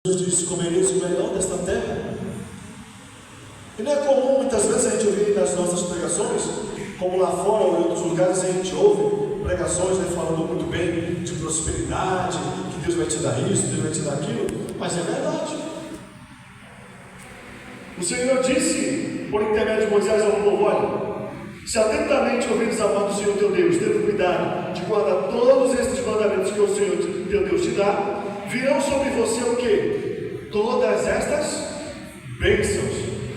Jesus disse: comereis o melhor desta terra. E não é comum muitas vezes a gente ouvir nas nossas pregações, como lá fora ou em outros lugares a gente ouve pregações falando muito bem de prosperidade, que Deus vai te dar isso, Deus vai te dar aquilo, mas é verdade. O Senhor disse por intermédio de Moisés ao povo: olha, se atentamente ouvires a voz do Senhor teu Deus, tendo cuidado de guardar todos estes mandamentos que o Senhor teu Deus te dá, virão sobre você o quê? Todas estas bênçãos.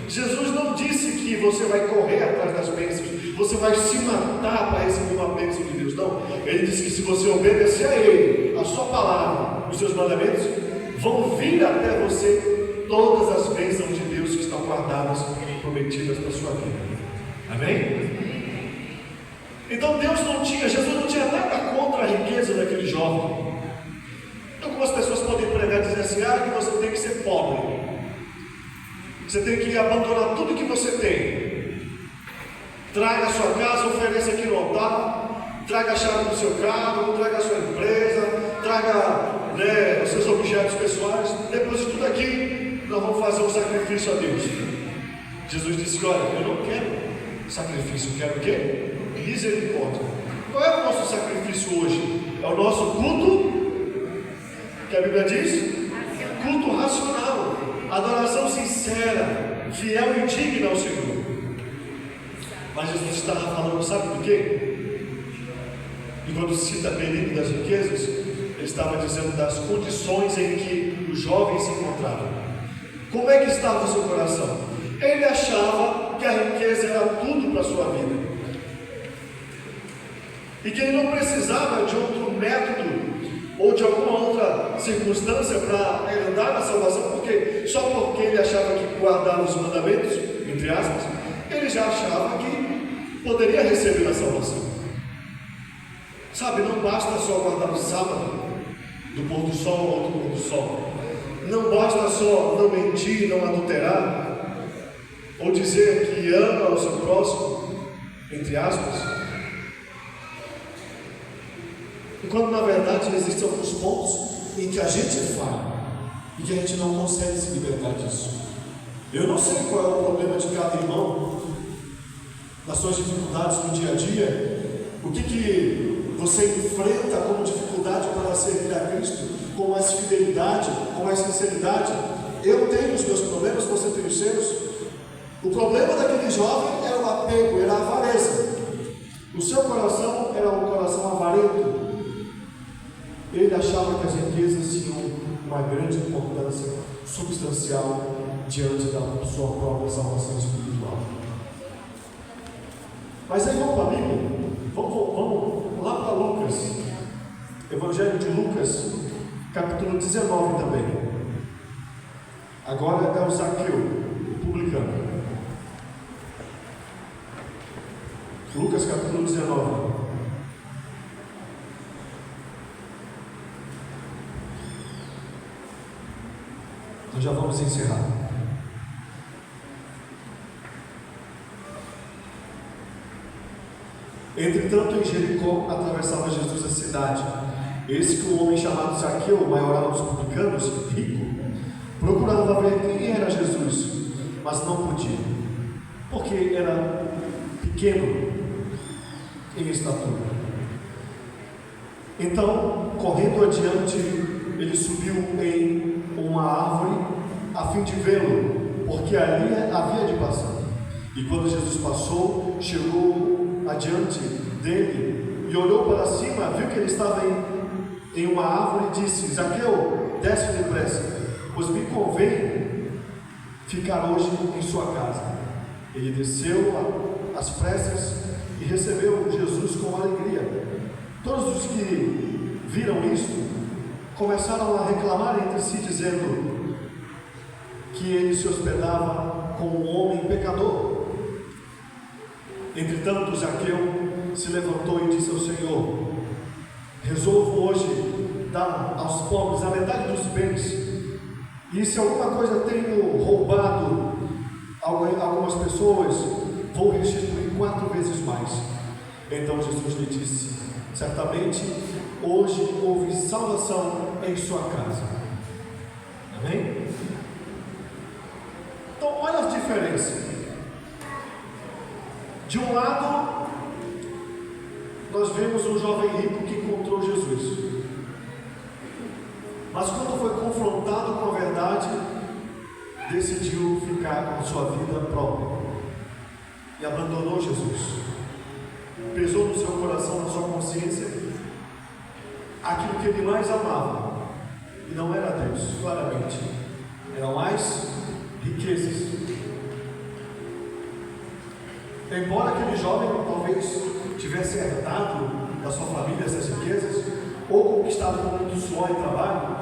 Jesus não disse que você vai correr atrás das bênçãos, você vai se matar para receber uma bênção de Deus. Não, Ele disse que se você obedecer a Ele, a sua palavra, os seus mandamentos, vão vir até você todas as bênçãos de Deus que estão guardadas, prometidas para a sua vida. Amém? Então Jesus não tinha nada contra a riqueza daquele jovem. Algumas pessoas podem pregar e dizer assim: que você tem que ser pobre, você tem que abandonar tudo que você tem, traga a sua casa, ofereça aqui no altar, traga a chave do seu carro, traga a sua empresa, traga os seus objetos pessoais, depois de tudo aqui nós vamos fazer um sacrifício a Deus. Jesus disse: olha, eu não quero sacrifício, eu quero o quê? Misericórdia. Qual é o nosso sacrifício hoje? É o nosso culto, que a Bíblia diz? Culto racional, adoração sincera, fiel e digna ao Senhor. Mas Jesus estava falando, sabe do quê? E quando cita perigo das riquezas, ele estava dizendo das condições em que o jovem se encontrava. Como é que estava o seu coração? Ele achava que a riqueza era tudo para a sua vida, e que ele não precisava de outro método ou de alguma outra circunstância para herdar a salvação, porque só porque ele achava que guardava os mandamentos, entre aspas, ele já achava que poderia receber a salvação. Sabe, não basta só guardar o sábado, do pôr do sol ao outro pôr do sol, não basta só não mentir, não adulterar, ou dizer que ama o seu próximo, entre aspas, enquanto na verdade existem alguns pontos em que a gente é falho e que a gente não consegue se libertar disso. Eu não sei qual é o problema de cada irmão nas suas dificuldades no dia a dia, o que você enfrenta como dificuldade para servir a Cristo com mais fidelidade, com mais sinceridade. Eu tenho os meus problemas, você tem os seus. O problema daquele jovem era o apego, era a avareza. O seu coração era um coração avarento. Ele achava que as riquezas tinham uma grande importância substancial diante da sua própria salvação espiritual. Mas aí vamos para a Bíblia, vamos lá para Lucas, Evangelho de Lucas, capítulo 19 também. Agora é o Zaqueu, o publicano. Lucas capítulo 19. Nós já vamos encerrar. Entretanto, em Jericó atravessava Jesus a cidade. Eis que um homem chamado Zaqueu, o maioral dos publicanos, rico, procurava ver quem era Jesus, mas não podia, porque era pequeno em estatura. Então, correndo adiante, ele subiu em uma árvore a fim de vê-lo, porque ali havia de passar. E quando Jesus passou, chegou adiante dele e olhou para cima, viu que ele estava em uma árvore e disse: Zaqueu, desce depressa, pois me convém ficar hoje em sua casa. Ele desceu às pressas e recebeu Jesus com alegria. Todos os que viram isto começaram a reclamar entre si, dizendo que ele se hospedava com um homem pecador. Entretanto, Zaqueu se levantou e disse ao Senhor: resolvo hoje dar aos pobres a metade dos bens, e se alguma coisa tenho roubado algumas pessoas, vou restituir 4 vezes mais. Então Jesus lhe disse: certamente hoje houve salvação em sua casa. Amém? diferença. De um lado, nós vemos um jovem rico que encontrou Jesus, mas quando foi confrontado com a verdade, decidiu ficar com sua vida própria e abandonou Jesus. Pesou no seu coração, na sua consciência, aquilo que ele mais amava, e não era Deus, claramente, eram mais riquezas. Embora aquele jovem talvez tivesse herdado da sua família essas riquezas, ou conquistado com muito suor e trabalho,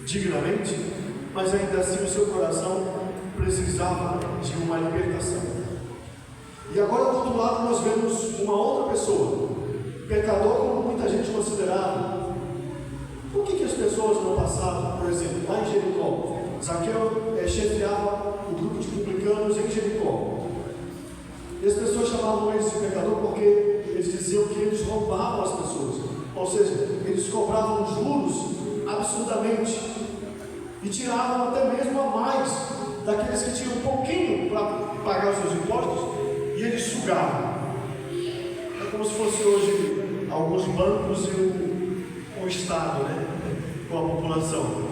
dignamente, mas ainda assim o seu coração precisava de uma libertação. E agora do outro lado nós vemos uma outra pessoa, pecador como muita gente considerava. Por que as pessoas não passavam, por exemplo, lá em Jericó? Zaqueu chefiava o grupo de publicanos em Jericó. E as pessoas chamavam eles de pecador porque eles diziam que eles roubavam as pessoas. Ou seja, eles cobravam juros absurdamente e tiravam até mesmo a mais daqueles que tinham um pouquinho para pagar os seus impostos, e eles sugavam. É como se fosse hoje alguns bancos e o Estado, né? Com a população.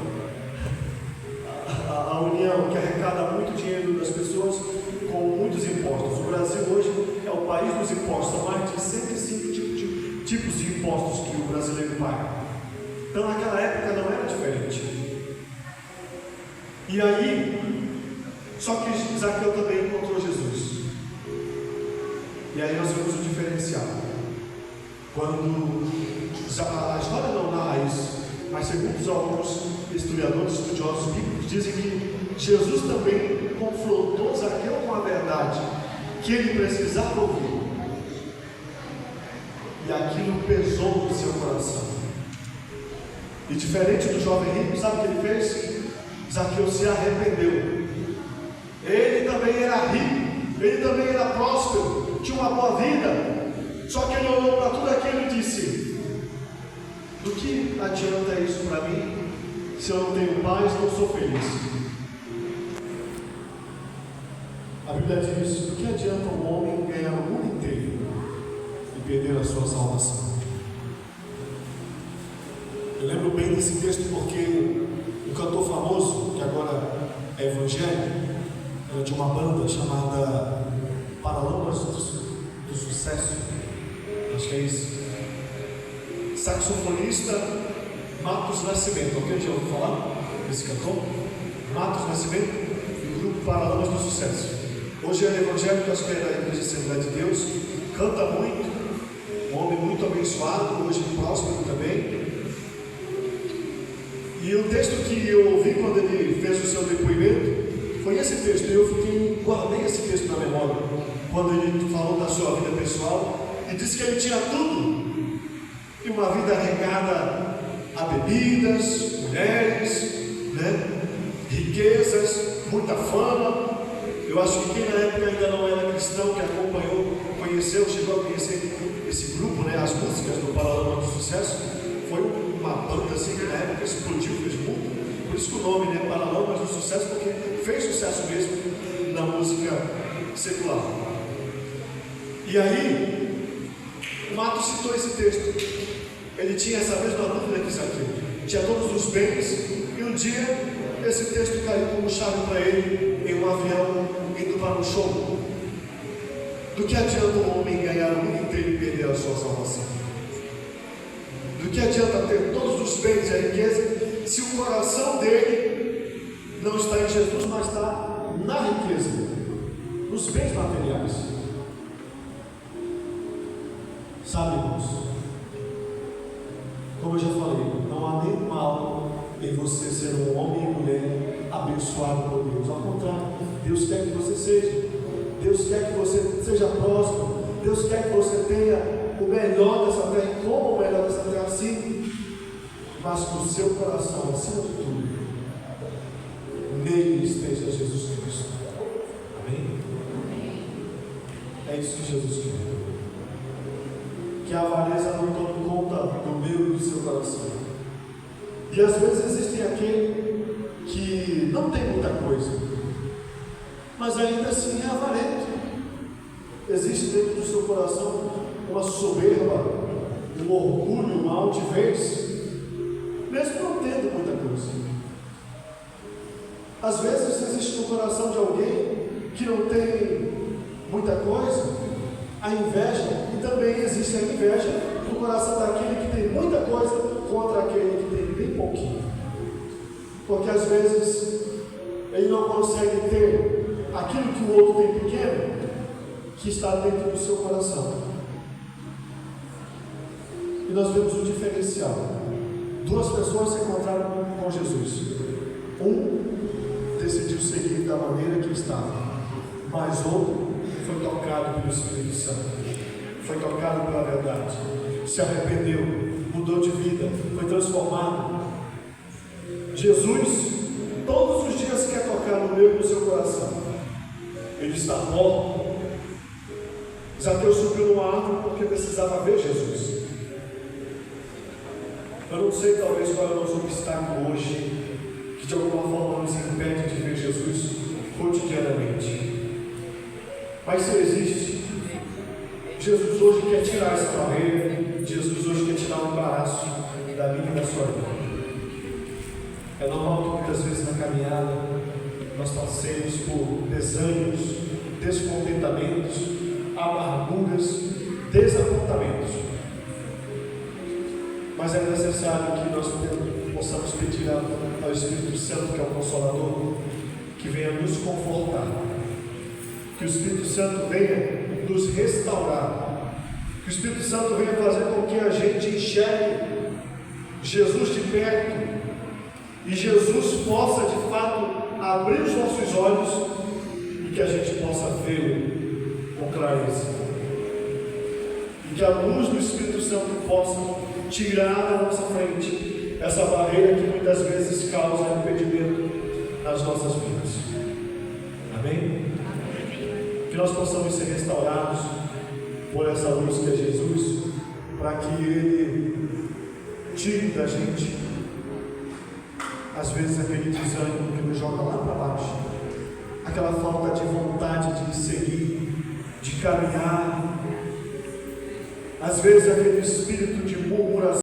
A União, que arrecada muito dinheiro das pessoas com muitos impostos. O Brasil hoje é o país dos impostos, são mais de 105 tipos de impostos que o brasileiro paga. Então naquela época não era diferente. E aí, só que Zaqueu também encontrou Jesus. E aí nós vemos o diferencial. Quando a história não narra isso, mas segundo alguns historiadores, estudiosos bíblicos, dizem que Jesus também confrontou Zaqueu com a verdade que ele precisava ouvir. E aquilo pesou no seu coração. E diferente do jovem rico, sabe o que ele fez? Zaqueu se arrependeu. Ele também era rico, ele também era próspero, tinha uma boa vida. Só que ele olhou para tudo aquilo e disse: do que adianta isso para mim, se eu não tenho paz, não sou feliz? A Bíblia diz: do que adianta um homem ganhar o mundo inteiro e perder a sua salvação? Eu lembro bem desse texto porque um cantor famoso, que agora é evangélico, de uma banda chamada Paralamas do Sucesso, acho que é isso, saxofonista Marcos Nascimento. Alguém já ouviu falar desse cantor? Marcos Nascimento, do grupo Paralamas do Sucesso. Hoje ele é evangélico, acho que é da Igreja Assembleia de Deus, canta muito, um homem muito abençoado, hoje próspero também. E o texto que eu ouvi quando ele fez o seu depoimento foi esse texto. Eu guardei esse texto na memória, quando ele falou da sua vida pessoal e disse que ele tinha tudo, e uma vida regada a bebidas, mulheres, né? Riquezas, muita fama. Eu acho que quem na época ainda não era cristão, que acompanhou, conheceu, chegou a conhecer esse grupo, né? As músicas do Paralamas do Sucesso, foi uma banda assim que na época explodiu, fez muito. Por isso que o nome, né? Paralamas do Sucesso, porque fez sucesso mesmo na música secular. E aí, o Mato citou esse texto. Ele tinha essa mesma dúvida que Zaqueu, tinha todos os bens, e um dia esse texto caiu como chave para ele em um avião indo para um show. Do que adianta um homem ganhar o mundo inteiro e perder a sua salvação? Do que adianta ter todos os bens e a riqueza se o coração dele não está em Jesus, mas está na riqueza, nos bens materiais? Sabe, irmãos, como eu já falei, não há nenhum mal em você ser um homem e mulher abençoado por Deus. Ao contrário, Deus quer que você seja. Deus quer que você seja próspero. Deus quer que você tenha o melhor dessa terra. E como o melhor dessa terra, sim, mas com o seu coração, acima de tudo, nele esteja Jesus Cristo. Amém? É isso que Jesus quer. Que a avareza não tome conta do meu e do seu coração. E às vezes existem aquele que não tem muita coisa, mas ainda assim é avarento. Existe dentro do seu coração uma soberba, um orgulho, uma altivez, mesmo não tendo muita coisa. Às vezes existe no coração de alguém que não tem muita coisa, a inveja, e também existe a inveja no coração daquele que tem muita coisa contra aquele que tem bem pouquinho. Porque às vezes ele não consegue ter aquilo que o outro tem pequeno, que está dentro do seu coração. E nós vemos um diferencial. Duas pessoas se encontraram com Jesus. Um decidiu seguir da maneira que estava, mas outro foi tocado pelo Espírito Santo, foi tocado pela verdade, se arrependeu, mudou de vida, foi transformado. Jesus todos os dias quer tocar no meu e no seu coração. Ele está morto. Zaqueu subiu numa árvore porque precisava ver Jesus. Eu não sei, talvez, qual é o nosso obstáculo hoje, que de alguma forma nos impede de ver Jesus cotidianamente. Mas se existe, Jesus hoje quer tirar essa barreira. Jesus hoje quer tirar o embaraço da minha e da sua vida. É normal que muitas vezes na caminhada nós passemos por desânimos, descontentamentos, amarguras, desapontamentos. Mas é necessário que nós possamos pedir ao Espírito Santo, que é o Consolador, que venha nos confortar, que o Espírito Santo venha nos restaurar, que o Espírito Santo venha fazer com que a gente enxergue Jesus de perto, e Jesus possa de fato abrir os nossos olhos e que a gente possa vê-lo com clareza, e que a luz do Espírito Santo possa tirar da nossa frente essa barreira que muitas vezes causa impedimento nas nossas vidas. Amém? Que nós possamos ser restaurados por essa luz que é Jesus, para que Ele tire da gente às vezes aquele desânimo que nos joga lá para baixo, aquela falta de vontade de seguir, de caminhar, às vezes aquele espírito de